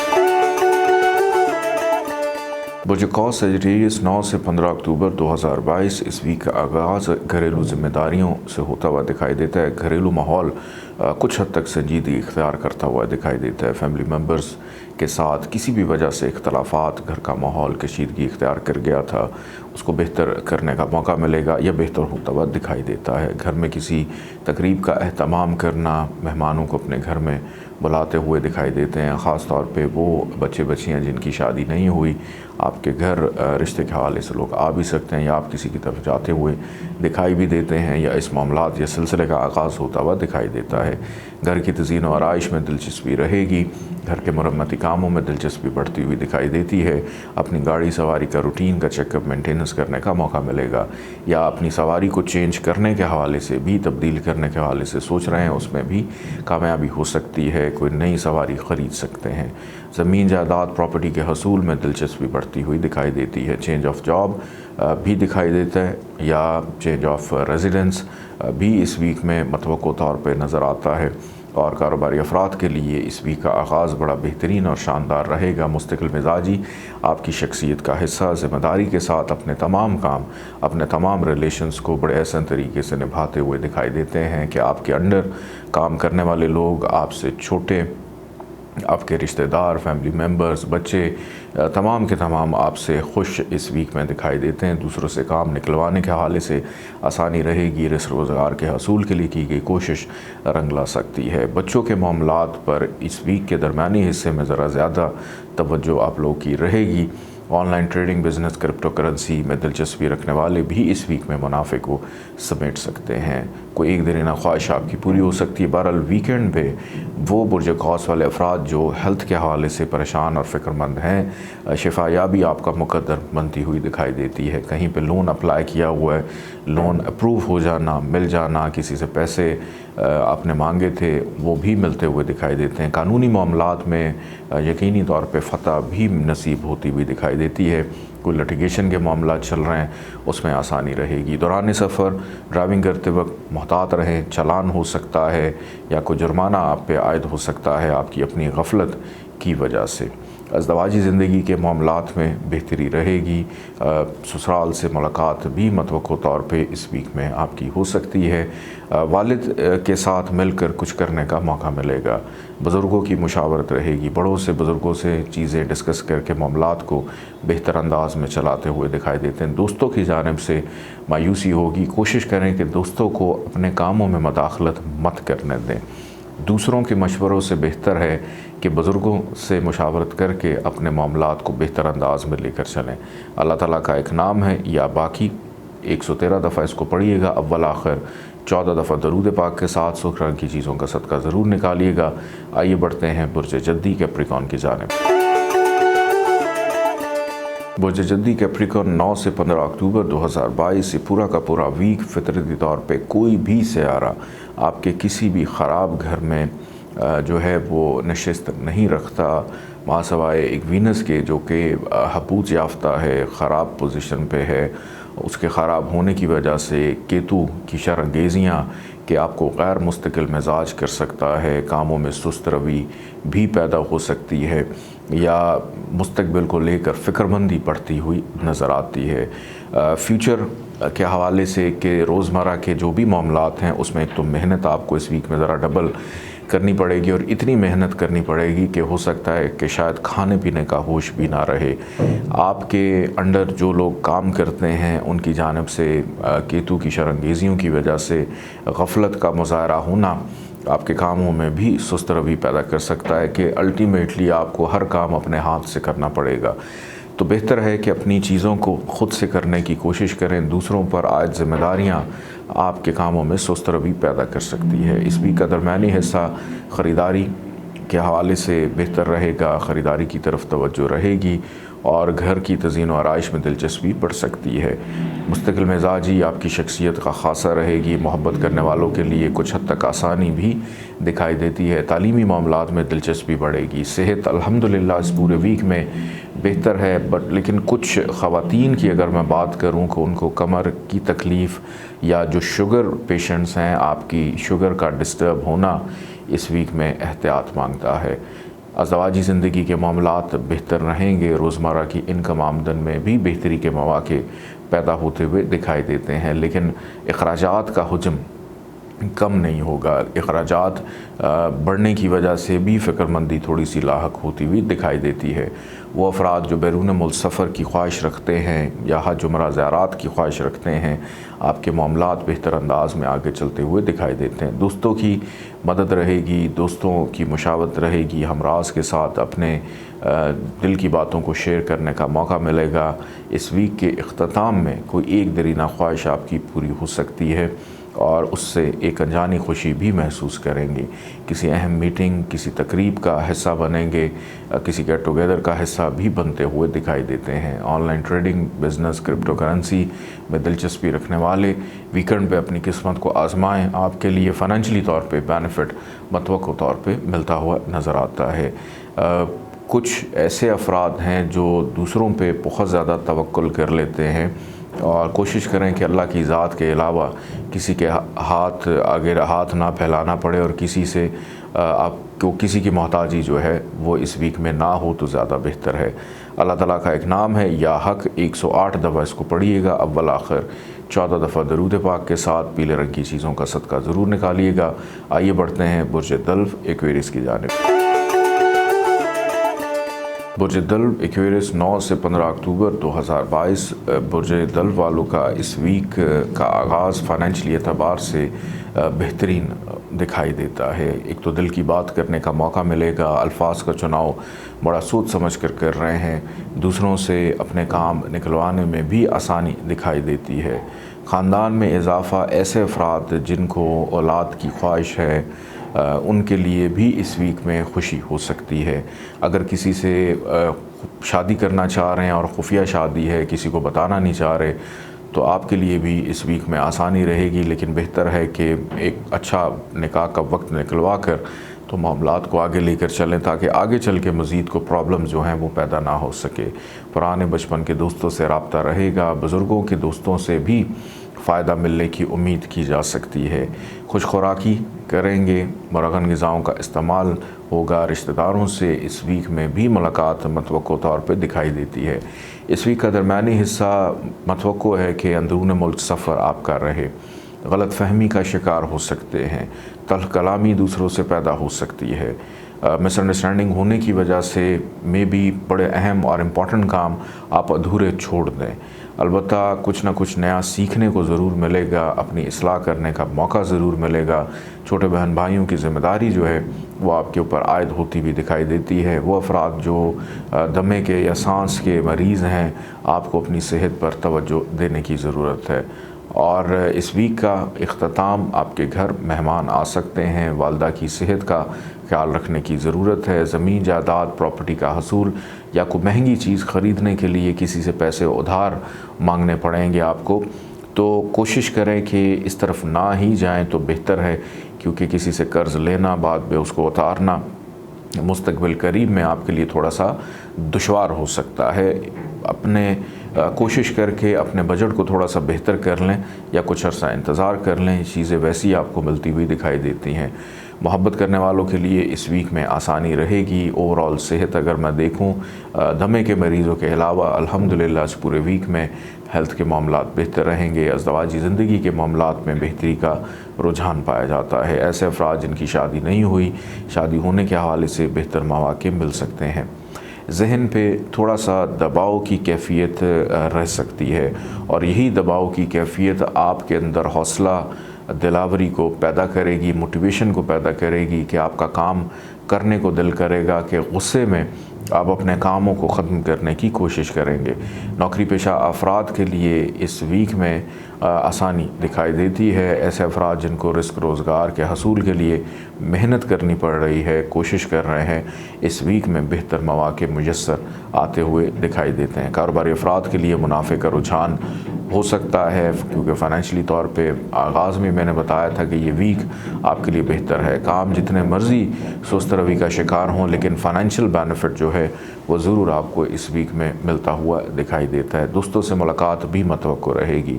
बुर्ज कौस सजिटेरियस 9 से 15 अक्टूबर 2022 इस वीक का आगाज़ घरेलू ज़िम्मेदारियों से होता हुआ दिखाई देता है। घरेलू माहौल कुछ हद तक संजीदगी इख्तियार करता हुआ दिखाई देता है। फैमिली मेम्बर्स के साथ किसी भी वजह से इख्तलाफात, घर का माहौल कशीदगी इख्तियार कर गया था, उसको बेहतर करने का मौका मिलेगा या बेहतर होता हुआ दिखाई देता है। घर में किसी तकरीब का एहतमाम करना, मेहमानों को अपने घर में बुलाते हुए दिखाई देते हैं। ख़ास तौर पे वो बच्चे बच्चियाँ जिनकी शादी नहीं हुई, आपके घर रिश्ते के हवाले से लोग आ भी सकते हैं या आप किसी की तरफ जाते हुए दिखाई भी देते हैं, या इस मामलात या सिलसिले का आगाज़ होता हुआ दिखाई देता है। घर की तज़ीन और आराइश में दिलचस्पी रहेगी। घर के मरम्मती कामों में दिलचस्पी बढ़ती हुई दिखाई देती है। अपनी गाड़ी सवारी का रूटीन का चेकअप, मेंटेनेंस करने का मौका मिलेगा, या अपनी सवारी को चेंज करने के हवाले से भी, तब्दील करने के हवाले से सोच रहे हैं, उसमें भी कामयाबी हो सकती है। कोई नई सवारी ख़रीद सकते हैं। ज़मीन जायदाद प्रॉपर्टी के हसूल में दिलचस्पी बढ़ती हुई दिखाई देती है। चेंज ऑफ जॉब भी दिखाई देता है, या चेंज ऑफ रेजिडेंस भी इस वीक में मतवक़्क़ो तौर पे नज़र आता है। और कारोबारी अफराद के लिए इस वीक का आगाज़ बड़ा बेहतरीन और शानदार रहेगा। मुस्तकिल मिजाजी आपकी शख्सियत का हिस्सा, ज़िम्मेदारी के साथ अपने तमाम काम, अपने तमाम रिलेशंस को बड़े आसान तरीके से निभाते हुए दिखाई देते हैं कि आपके अंडर काम करने वाले लोग, आपसे छोटे, आपके रिश्तेदार, फैमिली मेम्बर्स, बच्चे, तमाम के तमाम आपसे खुश इस वीक में दिखाई देते हैं। दूसरों से काम निकलवाने के हवाले से आसानी रहेगी। रिस्क रोज़गार के हसूल के लिए की गई कोशिश रंग ला सकती है। बच्चों के मामलात पर इस वीक के दरमियानी हिस्से में ज़रा ज़्यादा तवज्जो आप लोगों की रहेगी। Online trading, business, crypto currency में दिलचस्पी रखने वाले भी इस वीक में मुनाफे को समेट सकते हैं। कोई एक दिन ख्वाहिश आपकी पूरी हो सकती है। बहरहाल वीकेंड पे वो बुर्ज कौस वाले अफराद जो हेल्थ के हवाले से परेशान और फ़िक्रमंद हैं, शिफायाबी आपका मुकद्दर बनती हुई दिखाई देती है। कहीं पे लोन अप्लाई किया हुआ है, लोन अप्रूव हो जाना, मिल जाना, किसी से पैसे आपने मांगे थे वो भी मिलते हुए दिखाई देते हैं। कानूनी मामलात में यकीनी तौर पे फ़तह भी नसीब होती हुई दिखाई देती है। कोई लिटिगेशन के मामला चल रहे हैं, उसमें आसानी रहेगी। दौरान सफ़र ड्राइविंग करते वक्त मोहतात रहें, चालान हो सकता है या कोई जुर्माना आप पे आयद हो सकता है आपकी अपनी गफलत की वजह से। अज़दवाजी ज़िंदगी के मामलात में बेहतरी रहेगी। ससुराल से मुलाकात भी मतवक़्क़ो तौर पे इस वीक में आपकी हो सकती है। वालिद के साथ मिलकर कुछ करने का मौका मिलेगा। बुज़ुर्गों की मुशावरत रहेगी। बड़ों से, बुज़ुर्गों से चीज़ें डिस्कस करके मामलात को बेहतर अंदाज में चलाते हुए दिखाई देते हैं। दोस्तों की जानिब से मायूसी होगी। कोशिश करें कि दोस्तों को अपने कामों में मदाखलत मत करने दें। दूसरों के मशवरों से बेहतर है कि बुज़ुर्गों से मुशावरत करके अपने मामलात को बेहतर अंदाज में लेकर चलें। अल्लाह ताला का एक नाम है या बाकी, 113 दफ़ा इसको पढ़िएगा अव्वल आखिर, 14 दफ़ा दरूद पाक के साथ। सुख रंग की चीज़ों का सदका ज़रूर निकालिएगा। आइए बढ़ते हैं बुर्ज जद्दी कैप्रिकॉर्न की जानिब। बुर्ज जद्दी कैप्रिकॉर्न 9 से 15 अक्टूबर 2022 ये पूरा का पूरा वीक फितरती तौर पे कोई भी सियारा आपके किसी भी ख़राब घर में जो है वो नशिस्त नहीं रखता, मासवाए एक वीनस के जो कि हबूत याफ्ता है, ख़राब पोजीशन पे है। उसके ख़राब होने की वजह से केतु की शरअंगेज़ियाँ कि आपको गैर मुस्तकिल मिजाज कर सकता है, कामों में सुस्त रवि भी पैदा हो सकती है, या मुस्तकबिल को लेकर फ़िक्रमंदी बढ़ती हुई नज़र आती है। फ्यूचर के हवाले से कि रोज़मर्रा के जो भी मामलात हैं उसमें एक तो मेहनत आपको इस वीक में ज़रा डबल करनी पड़ेगी और इतनी मेहनत करनी पड़ेगी कि हो सकता है कि शायद खाने पीने का होश भी ना रहे। आपके अंडर जो लोग काम करते हैं उनकी जानिब से केतु की शरंगेजियों की वजह से गफलत का मुजाहरा होना आपके कामों में भी सुस्त रवि पैदा कर सकता है कि अल्टीमेटली आपको हर काम अपने हाथ से करना पड़ेगा। तो बेहतर है कि अपनी चीज़ों को ख़ुद से करने की कोशिश करें। दूसरों पर आयद ज़िम्मेदारियाँ आपके कामों में सुस्त रवि पैदा कर सकती है। इस वीक का दरमियानी हिस्सा ख़रीदारी के हवाले से बेहतर रहेगा, ख़रीदारी की तरफ तवज्जो रहेगी और घर की तज़ीन व आराइश में दिलचस्पी बढ़ सकती है। मुस्तकिल मिजाजी आपकी शख्सियत का ख़ासा रहेगी। मोहब्बत करने वालों के लिए कुछ हद तक आसानी भी दिखाई देती है। तालीमी मामलात में दिलचस्पी बढ़ेगी। सेहत अल्हम्दुलिल्लाह इस पूरे वीक में बेहतर है, बट लेकिन कुछ ख़वातीन की अगर मैं बात करूँ कि उनको कमर की तकलीफ़ या जो शुगर पेशेंट्स हैं, आपकी शुगर का डिस्टर्ब होना इस वीक में एहतियात मांगता है। अज़वाजी ज़िंदगी के मामलात बेहतर रहेंगे। रोज़मर्रा की इनकम आमदन में भी बेहतरी के मौक़े पैदा होते हुए दिखाई देते हैं, लेकिन अखराजात का हुजम कम नहीं होगा। अखराजात बढ़ने की वजह से भी फ़िक्रमंदी थोड़ी सी लाहक होती हुई दिखाई देती है। वो अफराद जो बैरून मुल्क सफ़र की ख्वाहिश रखते हैं या हज उम्रा ज़ियारत की ख्वाहिश रखते हैं, आपके मामलात बेहतर अंदाज में आगे चलते हुए दिखाई देते हैं। दोस्तों की मदद रहेगी, दोस्तों की मुशावरत रहेगी, हमराज के साथ अपने दिल की बातों को शेयर करने का मौका मिलेगा। इस वीक के इख्तिताम में कोई एक दरीना ख्वाहिश आपकी पूरी हो सकती है और उससे एक अनजानी खुशी भी महसूस करेंगी। किसी अहम मीटिंग, किसी तकरीब का हिस्सा बनेंगे, किसी गेट टुगेदर का हिस्सा भी बनते हुए दिखाई देते हैं। Online trading, business, crypto currency में दिलचस्पी रखने वाले वीकेंड पे अपनी किस्मत को आजमाएं। आपके लिए फ़ाइनेंशियली तौर पे बेनिफिट मतवक़्क़ो तौर पे मिलता हुआ नज़र आता है। कुछ ऐसे अफराद हैं जो दूसरों पे बहुत ज़्यादा तवक्कुल कर लेते हैं और कोशिश करें कि अल्लाह की ज़ात के अलावा किसी के हाथ आगे हाथ ना फैलाना पड़े और किसी से आपको किसी की मोहताजी जो है वो इस वीक में ना हो तो ज़्यादा बेहतर है। अल्लाह ताला का एक नाम है या हक, 108 दफ़ा इसको पढ़िएगा। अव्वल आखिर 14 दफ़ा दरूद पाक के साथ पीले रंग की चीज़ों का सदका ज़रूर निकालिएगा। आइए बढ़ते हैं बुर्ज दल्व एक्वेरियस की जानिब। बुर्ज दल्व एक्वेरियस 9 से 15 अक्टूबर 2022 बुर्ज दल्व वालों का इस वीक का आगाज़ फ़ाइनेंशियली एतबार से बेहतरीन दिखाई देता है। एक तो दिल की बात करने का मौका मिलेगा, अल्फाज का चुनाव बड़ा सोच समझ कर रहे हैं। दूसरों से अपने काम निकलवाने में भी आसानी दिखाई देती है। ख़ानदान में इजाफ़ा, ऐसे अफराद जिनको औलाद की ख्वाहिश है उनके लिए भी इस वीक में खुशी हो सकती है। अगर किसी से शादी करना चाह रहे हैं और खुफिया शादी है, किसी को बताना नहीं चाह रहे, तो आपके लिए भी इस वीक में आसानी रहेगी। लेकिन बेहतर है कि एक अच्छा निकाह का वक्त निकलवा कर तो मामलात को आगे लेकर चलें ताकि आगे चल के मज़ीद को प्रॉब्लम जो हैं वो पैदा ना हो सके। पुराने बचपन के दोस्तों से रब्ता रहेगा। बुज़ुर्गों के दोस्तों से भी फ़ायदा मिलने की उम्मीद की जा सकती है। खुश खुराकी करेंगे, मुरगन ग़िज़ाओं का इस्तेमाल होगा। रिश्तेदारों से इस वीक में भी मुलाकात मतवक़्क़ो तौर पे दिखाई देती है। इस वीक का दरमियानी हिस्सा मतवक़्क़ो है कि अंदरून मुल्क सफ़र आपका रहे। गलत फ़हमी का शिकार हो सकते हैं। तल्ख़ कलामी दूसरों से पैदा हो सकती है। मिसअंडरस्टैंडिंग होने की वजह से मे बी बड़े अहम और इम्पॉर्टेंट काम आप अधूरे छोड़ दें। अलबत्ता कुछ ना कुछ नया सीखने को ज़रूर मिलेगा, अपनी इस्लाह करने का मौका ज़रूर मिलेगा। छोटे बहन भाइयों की ज़िम्मेदारी जो है वो आपके ऊपर आयद होती भी दिखाई देती है। वो अफराद जो दमे के या सांस के मरीज़ हैं, आपको अपनी सेहत पर तवज्जो देने की ज़रूरत है। और इस वीक का इख्तिताम आपके घर मेहमान आ सकते हैं। वालदा की सेहत का ख्याल रखने की ज़रूरत है। ज़मीन जायदाद प्रॉपर्टी का हसूल या कोई महंगी चीज़ ख़रीदने के लिए किसी से पैसे उधार मांगने पड़ेंगे आपको, तो कोशिश करें कि इस तरफ ना ही जाएं तो बेहतर है, क्योंकि किसी से कर्ज़ लेना बाद में उसको उतारना मुस्तक़बिल करीब में आपके लिए थोड़ा सा दुश्वार हो सकता है। अपने कोशिश करके अपने बजट को थोड़ा सा बेहतर कर लें या कुछ अर्सा इंतज़ार कर लें। चीज़ें वैसी आपको मिलती हुई दिखाई देती हैं। मोहब्बत करने वालों के लिए इस वीक में आसानी रहेगी। ओवरऑल सेहत अगर मैं देखूं, दमे के मरीज़ों के अलावा अल्हम्दुलिल्लाह इस पूरे वीक में हेल्थ के मामलात बेहतर रहेंगे। अज़दवाजी ज़िंदगी के मामलात में बेहतरी का रुझान पाया जाता है। ऐसे अफराद जिनकी शादी नहीं हुई, शादी होने के हवाले से बेहतर मौक़े मिल सकते हैं। जहन पे थोड़ा सा दबाव की कैफ़ियत रह सकती है और यही दबाव की कैफ़ियत आपके अंदर हौसला दिलावरी को पैदा करेगी, मोटिवेशन को पैदा करेगी कि आपका काम करने को दिल करेगा कि गुस्से में आप अपने कामों को ख़त्म करने की कोशिश करेंगे। नौकरी पेशा अफराद के लिए इस वीक में आसानी दिखाई देती है। ऐसे अफराद जिनको रिस्क रोज़गार के हसूल के लिए मेहनत करनी पड़ रही है, कोशिश कर रहे हैं, इस वीक में बेहतर मौक़े मुयस्सर आते हुए दिखाई देते हैं। कारोबारी अफराद के लिए मुनाफे का रुझान हो सकता है, क्योंकि फ़ाइनेंशली तौर पे आगाज़ में मैंने बताया था कि ये वीक आपके लिए बेहतर है। काम जितने मर्ज़ी सुस्त रवि का शिकार हों, लेकिन फ़ाइनेंशियल बेनिफिट जो है वो ज़रूर आपको इस वीक में मिलता हुआ दिखाई देता है। दोस्तों से मुलाकात भी मतवक्को रहेगी।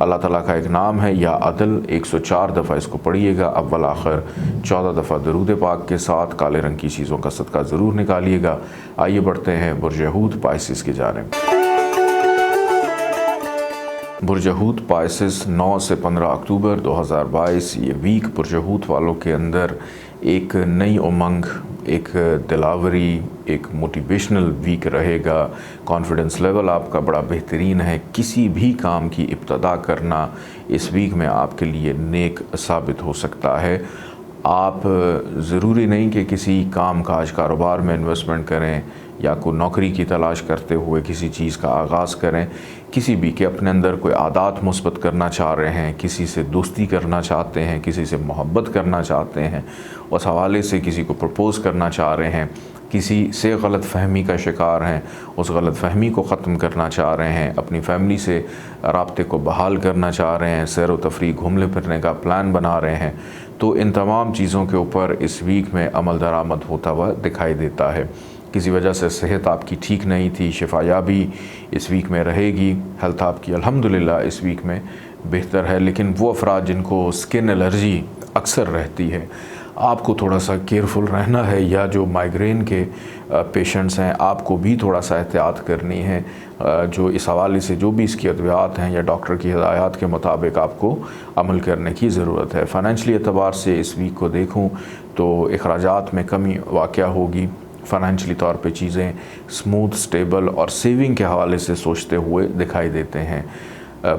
अल्लाह ताला का एक नाम है या अदल, 104 दफ़ा इसको पढ़िएगा, अव्वल आखिर 14 दफ़ा दरूद पाक के साथ। काले रंग की चीज़ों का सदका ज़रूर निकालिएगा। आइए बढ़ते हैं बुर्ज हूत पाइसिस की जानिब। बुर्ज हूत पाइसिस 9 से 15 अक्टूबर 2022, ये वीक बुर्ज हूत वालों के अंदर एक नई उमंग, एक दिलावरी, एक मोटिवेशनल वीक रहेगा। कॉन्फिडेंस लेवल आपका बड़ा बेहतरीन है। किसी भी काम की इब्तदा करना इस वीक में आपके लिए नेक साबित हो सकता है। आप ज़रूरी नहीं कि किसी काम काज कारोबार में इन्वेस्टमेंट करें या कोई नौकरी की तलाश करते हुए किसी चीज़ का आगाज़ करें। किसी भी के अपने अंदर कोई आदात मुस्बत करना चाह रहे हैं, किसी से दोस्ती करना चाहते हैं, किसी से मोहब्बत करना चाहते हैं, उस हवाले से किसी को प्रपोज़ करना चाह रहे हैं, किसी से गलत फ़हमी का शिकार हैं, उस गलत फ़हमी को ख़त्म करना चाह रहे हैं, अपनी फ़ैमिली से राब्ते को बहाल करना चाह रहे हैं, सैर व तफरीह घूमने फिरने का प्लान बना रहे हैं, तो इन तमाम चीज़ों के ऊपर इस वीक में अमल दरामद होता हुआ दिखाई देता है। किसी वजह से सेहत आपकी ठीक नहीं थी, शिफायाबी इस वीक में रहेगी। हेल्थ आपकी अल्हम्दुलिल्लाह इस वीक में बेहतर है। लेकिन वो अफराद जिनको स्किन एलर्जी अक्सर रहती है, आपको थोड़ा सा केयरफुल रहना है। या जो माइग्रेन के पेशेंट्स हैं, आपको भी थोड़ा सा एहतियात करनी है। जो इस हवाले से जो भी इसकी अद्वियात हैं या डॉक्टर की हिदायत के मुताबिक आपको अमल करने की ज़रूरत है। फ़ाइनेंशली एतबार से इस वीक को देखूँ तो अखराजात में कमी वाक़या होगी। फ़ाइनेंशली तौर पे चीज़ें स्मूथ, स्टेबल और सेविंग के हवाले से सोचते हुए दिखाई देते हैं।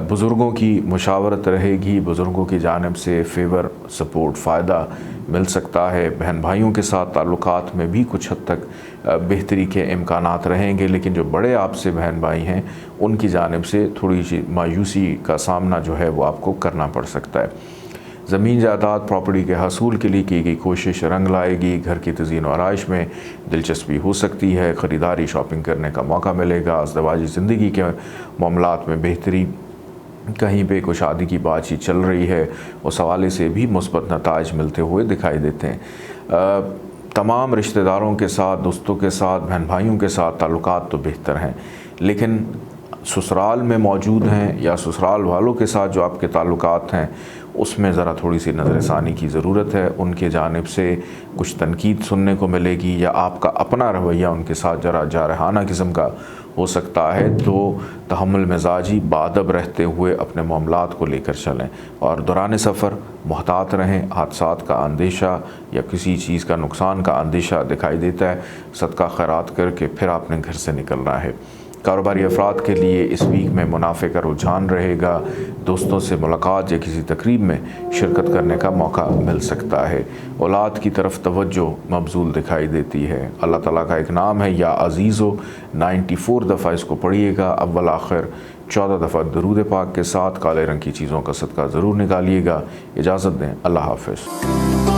बुज़ुर्गों की मुशावरत रहेगी, बुज़ुर्गों की जानिब से फ़ेवर, सपोर्ट, फ़ायदा मिल सकता है। बहन भाइयों के साथ ताल्लुकात में भी कुछ हद तक बेहतरी के इम्कानात रहेंगे। लेकिन जो बड़े आपसे बहन भाई हैं, उनकी जानिब से थोड़ी सी मायूसी का सामना जो है वो आपको करना पड़ सकता है। ज़मीन जायदाद प्रॉपर्टी के हसूल के लिए की गई कोशिश रंग लाएगी। घर की तज़ीन व आराइश में दिलचस्पी हो सकती है। ख़रीदारी, शॉपिंग करने का मौका मिलेगा। अज़दवाजी ज़िंदगी के मामलात में बेहतरी, कहीं पे कोई शादी की बातचीत चल रही है, उस हवाले से भी मुस्बत नताइज मिलते हुए दिखाई देते हैं। तमाम रिश्तेदारों के साथ, दोस्तों के साथ, बहन भाइयों के साथ ताल्लुकात तो बेहतर हैं, लेकिन ससुराल में मौजूद हैं या ससुराल वालों के साथ जो आपके ताल्लुकात हैं, उसमें ज़रा थोड़ी सी नज़रसानी की ज़रूरत है। उनके जानिब से कुछ तनकीद सुनने को मिलेगी या आपका अपना रवैया उनके साथ ज़रा जारहाना किस्म का हो सकता है। तो तहम्मुल मिजाजी, बादब रहते हुए अपने मामलात को लेकर चलें और दौरान सफ़र मोहतात रहें। हादसात का अंदेशा या किसी चीज़ का नुकसान का अंदेशा दिखाई देता है। सदका खैरात करके फिर आपने घर से निकलना है। कारोबारी अफराद के लिए इस वीक में मुनाफे का रुझान रहेगा। दोस्तों से मुलाकात या किसी तकरीब में शिरकत करने का मौका मिल सकता है। औलाद की तरफ तवज्जो मबजूल दिखाई देती है। अल्लाह ताला का एक नाम है या अज़ीज़ो, 94 दफ़ा इसको पढ़िएगा, अव्वल आखिर 14 दफ़ा दरूद पाक के साथ। काले रंग की चीज़ों का सदका ज़रूर निकालिएगा। इजाज़त दें, अल्लाह हाफ़िज़।